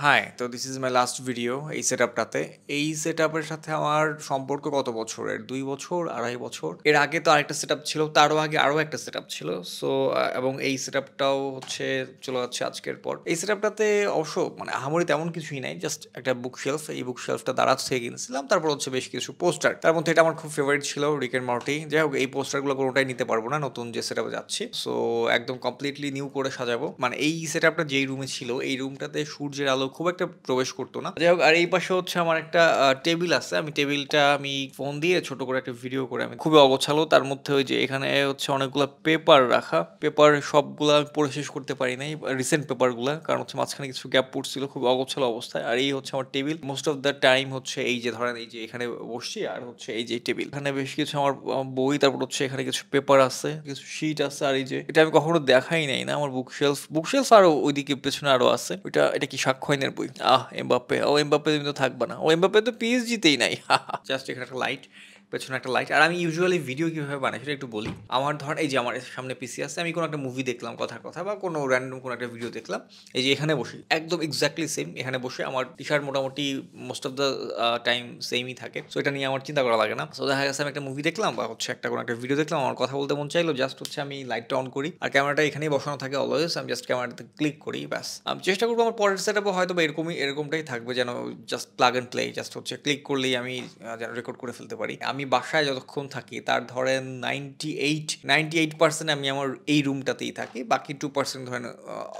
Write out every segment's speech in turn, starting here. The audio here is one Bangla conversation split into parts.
হাই, তো this is my last video এই সেটআপটাতে। এই সেটআপের সাথে আমার সম্পর্ক কত বছরের? ২ বছর, ২.৫ বছর। এর আগে তো আরেকটা সেটআপ ছিল, তারও আগে আরও একটা সেটআপ ছিল। সো এবং এই সেটআপটাও হচ্ছে চলে যাচ্ছে আজকের পর। এই সেটআপটাতে অবশ্য মানে আহামরি তেমন কিছুই নাই। জাস্ট একটা বুকশেলফ। এই বুকশেলফটা দারাজ থেকে কিনছিলাম। তারপর হচ্ছে বেশ কিছু পোস্টার। তার মধ্যে এটা আমার খুব ফেভারিট ছিল, রিক অ্যান্ড মর্টি। যাই হোক, এই পোস্টারগুলো কোনোটাই নিতে পারবো না নতুন যে সেটআপে যাচ্ছি। সো একদম কমপ্লিটলি নিউ করে সাজাবো। মানে এই সেটআপটা যেই রুমে ছিল, এই রুমটাতে সূর্যের আলো খুব একটা প্রবেশ করতো না। যাই হোক, আর এই পাশে হচ্ছে আমার একটা টেবিল আছে। টেবিলটা আমি ফোন দিয়ে ছোট করে একটা ভিডিও করে আমি খুবই অগোছালো। তার মধ্যে ওই যে এখানে হচ্ছে অনেকগুলো পেপার রাখা। পেপার সবগুলা আমি পড়ে শেষ করতে পারি নাই। রিসেন্ট পেপারগুলা। কারণ হচ্ছে মাঝখানে কিছু গ্যাপ পড়ছিল, খুব অগোছালো অবস্থায়। আর এই হচ্ছে আমার table. Most of the time হচ্ছে এই যে ধরেন এই যে এখানে বসছি, আর হচ্ছে এই যে টেবিল। এখানে বেশ কিছু আমার বই, তারপর হচ্ছে এখানে কিছু পেপার আছে, কিছু শিট আছে। আর এই যে এটা আমি কখনো দেখাই নাই না, আমার বুকশেলফ আরো ওইদিকে পেছনে আরো আছে। এটা কি সাক্ষ্যয়নের বই? এমবাপ্পে। এমবাপ্পে তুমি তো থাকবা না। এমবাপ্পে তো পিএসজিতেই নাই। জাস্ট এখানে একটা লাইট, পেছনে একটা লাইট। আর আমি ইউজুয়ালি ভিডিও কিভাবে বানাই সেটা একটু বলি। আমার ধর এই যে আমার সামনে পিসি আছে, আমি কোনো একটা মুভি দেখলাম কথার কথা, বা কোনো র্যান্ডম কোনো একটা ভিডিও দেখলাম। এই যে এখানে বসি, একদম এক্স্যাক্টলি সেম এখানে বসে আমার টি শার্ট মোটামুটি মোস্ট অফ দ্য টাইম সেমই থাকে। সো এটা নিয়ে আমার চিন্তা করা লাগে না। সো দেখা গেছে আমি একটা মুভি দেখলাম বা হচ্ছে কোনো একটা ভিডিও দেখলাম, আমার কথা বলতে মন চাইলো, জাস্ট হচ্ছে আমি লাইটটা অন করি আর ক্যামেরাটা এখানেই বসানো থাকে অলওয়েজ। আমি জাস্ট ক্যামেরাটাতে ক্লিক করি, ব্যাস। আমি চেষ্টা করবো আমার পরের সেটআপও হয়তো বা এরকমটাই থাকবে, যেন just plug and play, just হচ্ছে ক্লিক করলেই আমি যেন রেকর্ড করে ফেলতে পারি। আমি বাসায় যতক্ষণ থাকি তার ধরেন 98% আমি আমার এই রুমটাতেই থাকি, বাকি 2% ধরেন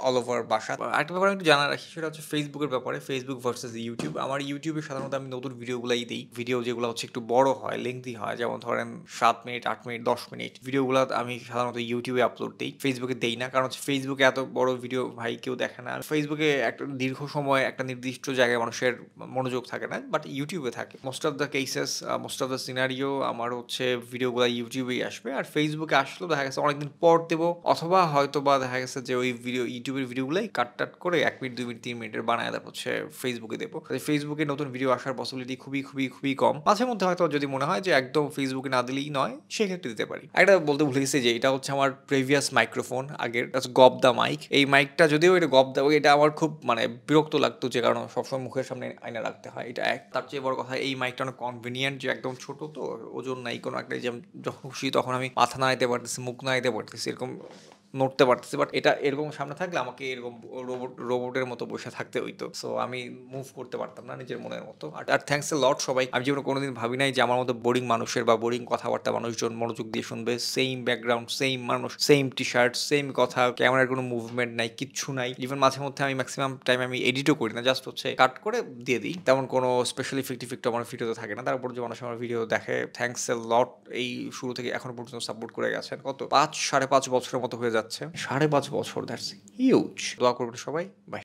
অল ওভার বাসা। আরেকটা ব্যাপার আমি একটু জানা রাখি, সেটা হচ্ছে ফেসবুকের ব্যাপারে। Facebook versus YouTube. আমার ইউটিউবে সাধারণত আমি নতুন ভিডিওগুলাই দিই, ভিডিও যেগুলো হচ্ছে একটু বড় হয়, লেংথি হয়, যেমন ধরেন 7 মিনিট, 8 মিনিট, 10 মিনিট ভিডিওগুলো আমি সাধারণত ইউটিউবে আপলোড দিই, ফেসবুকে দেই না। কারণ হচ্ছে ফেসবুকে এত বড় ভিডিও ভাই কেউ দেখে না। ফেসবুকে একটা দীর্ঘ সময় একটা নির্দিষ্ট জায়গায় মানুষের মনোযোগ থাকে না, বাট ইউটিউবে থাকে। Most of the cases, most of the scenario আমার হচ্ছে ভিডিওগুলো ইউটিউবেই আসবে। আর ফেসবুকে আসলেও দেখা গেছে অনেকদিন পর দেবো, অথবা হয়তো বা দেখা গেছে যে ওই ইউটিউবের ভিডিওগুলোই কাট করে 1 মিনিট, 2 মিনিট, 3 মিনিটের বানায় তারপর হচ্ছে ফেসবুকে দেবো। ফেসবুকে নতুন ভিডিও আসার পসিবিলিটি খুবই খুবই খুবই কম। মাঝে মধ্যে হয়তো যদি মনে হয় যে একদম ফেসবুকে না দিলেই নয়, সেক্ষেত্রে দিতে পারি। একটা বলতে ভুলে গেছি যে এটা হচ্ছে আমার প্রিভিয়াস মাইক্রোফোন, আগের গব দা মাইক। এই মাইকটা যদিও এটা গব দা, এটা আমার খুব মানে বিরক্ত লাগতো, যে কারণে সবসময় মুখের সামনে আয়না রাখতে হয়। এটা এক। তার চেয়ে বড় কথা, এই মাইকটা অনেক কনভিনিয়েন্ট, যে একদম ছোট, তো ওজন নাই কোনো একটা, যে যখন খুশি তখন আমি মাথা নাড়াইতে পারতেছি, মুখ নাড়াইতে পারতেছি, এরকম নড়তে পারতেছি। বাট এটা এরকম সামনে থাকলে আমাকে এরকম রোবটের মতো বসে থাকতে হইতো। সো আমি মুভ করতে পারতাম না নিজের মনের মতো। আর থ্যাঙ্কস এ লট সবাই। আমি জীবনে কোনোদিন ভাবি নাই যে আমার মতো বোরিং মানুষের বা বোরিং কথাবার্তা মানুষজন মনোযোগ দিয়ে শুনবে। সেম ব্যাকগ্রাউন্ড, সেম মানুষ, সেম টি শার্ট, সেম কথা, ক্যামেরার কোনো মুভমেন্ট নাই, কিচ্ছু নাই। ইভেন মাঝে মধ্যে আমি ম্যাক্সিমাম টাইম আমি এডিটও করি না, জাস্ট হচ্ছে কাট করে দিয়ে দিই। তেমন কোনো স্পেশাল ইফেক্ট আমার ভিডিওতে থাকে না। তারপর যে মানুষ আমার ভিডিও দেখে, থ্যাঙ্কস এ লট। এই শুরু থেকে এখনো পর্যন্ত সাপোর্ট করে গেছেন। কত 5 সাড়ে 5 বছরের মতো হয়ে যাচ্ছে। 5.5 বছর, দ্যাটস হিউজ। দোয়া করবেন সবাই। বাই।